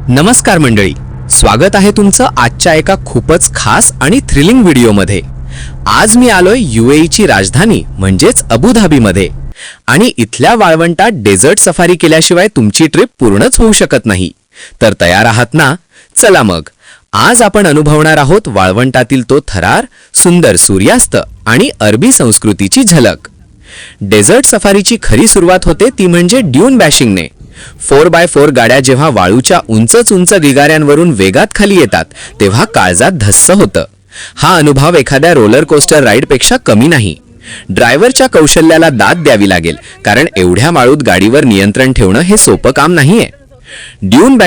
नमस्कार मंडळी, स्वागत आहे तुमचं आजच्या एका खूपच खास आणि थ्रिलिंग व्हिडिओमध्ये। आज मी आलोय यूएईची राजधानी म्हणजेच अबुधाबीमध्ये आणि इथल्या वाळवंटात डेझर्ट सफारी केल्याशिवाय तुमची ट्रिप पूर्णच होऊ शकत नाही। तर तयार आहात ना? चला मग, आज आपण अनुभवणार आहोत वाळवंटातील तो थरार, सुंदर सूर्यास्त आणि अरबी संस्कृतीची झलक। डेझर्ट सफारीची खरी सुरुवात होते ती म्हणजे ड्यून बॅशिंगने। 4x4 गाड्या जेव्हा वाळूच्या उंच ढिगाऱ्यांवरून वेगात खाली येतात तेव्हा काळजात धस्स होतं। हा अनुभव एखाद्या रोलर कोस्टर राईडपेक्षा कमी नाही। ड्रायव्हरच्या कौशल्याला दाद द्यावी लागेल, कारण एवढ्या वाळूत गाडीवर नियंत्रण ठेवणं हे सोपं काम नाहीये। ड्यून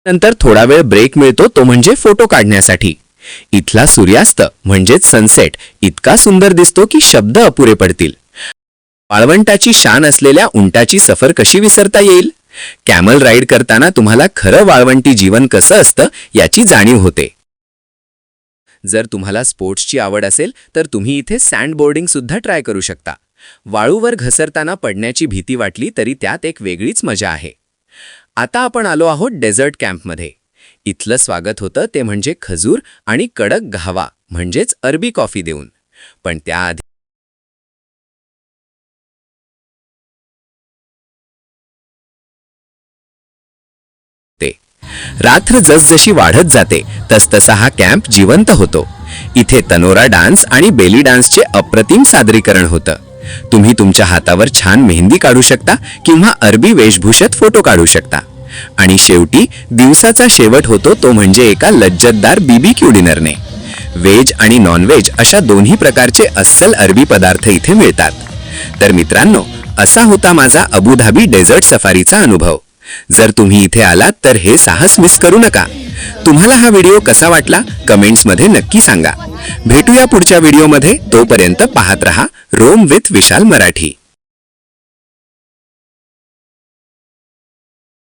नंतर थोडा वेळ ब्रेक मिळतो, तो म्हणजे फोटो काढण्यासाठी। इथला सूर्यास्त म्हणजेच सनसेट इतका सुंदर दिसतो की शब्द अपुरे पडतील। वाळवंटाची शान असलेल्या उंटाची सफर कशी विसरता येईल? कॅमल राईड करताना तुम्हाला खरं वाळवंटी जीवन कसं असतं याची जाणीव होते। जर तुम्हाला स्पोर्ट्सची आवड असेल तर तुम्ही इथे सँडबोर्डिंग सुद्धा ट्राय करू शकता। वाळूवर घसरताना पडण्याची भीती वाटली तरी त्यात एक वेगळीच मजा आहे। आता आपण आलो आहोत डेझर्ट कॅम्पमध्ये। इथलं स्वागत होतं ते म्हणजे खजूर आणि कडक गहावा म्हणजेच अरबी कॉफी देऊन। पण त्याआधी रात्र जसजशी वाढत जाते तसतसा हा कॅम्प जिवंत होतो। इथे तनोरा डान्स आणि बेली डान्सचे अप्रतिम सादरीकरण होतं। तुम्ही तुमच्या हातावर छान मेहंदी काढू शकता किंवा अरबी वेशभूषेत फोटो काढू शकता। आणि शेवटी दिवसाचा शेवट होतो तो म्हणजे एका लज्जतदार बीबीक्यू डिनरने। व्हेज आणि नॉन व्हेज अशा दोन्ही प्रकारचे अस्सल अरबी पदार्थ इथे मिळतात। तर मित्रांनो, असा होता माझा अबुधाबी डेझर्ट सफारीचा अनुभव। जर तुम्ही इथे आलात तर हे साहस मिस करू नका। तुम्हाला हा व्हिडिओ कसा वाटला कमेंट्समध्ये नक्की सांगा। भेटूया पुढच्या व्हिडिओमध्ये, तोपर्यंत पाहत रहा रोम विथ विशाल मराठी।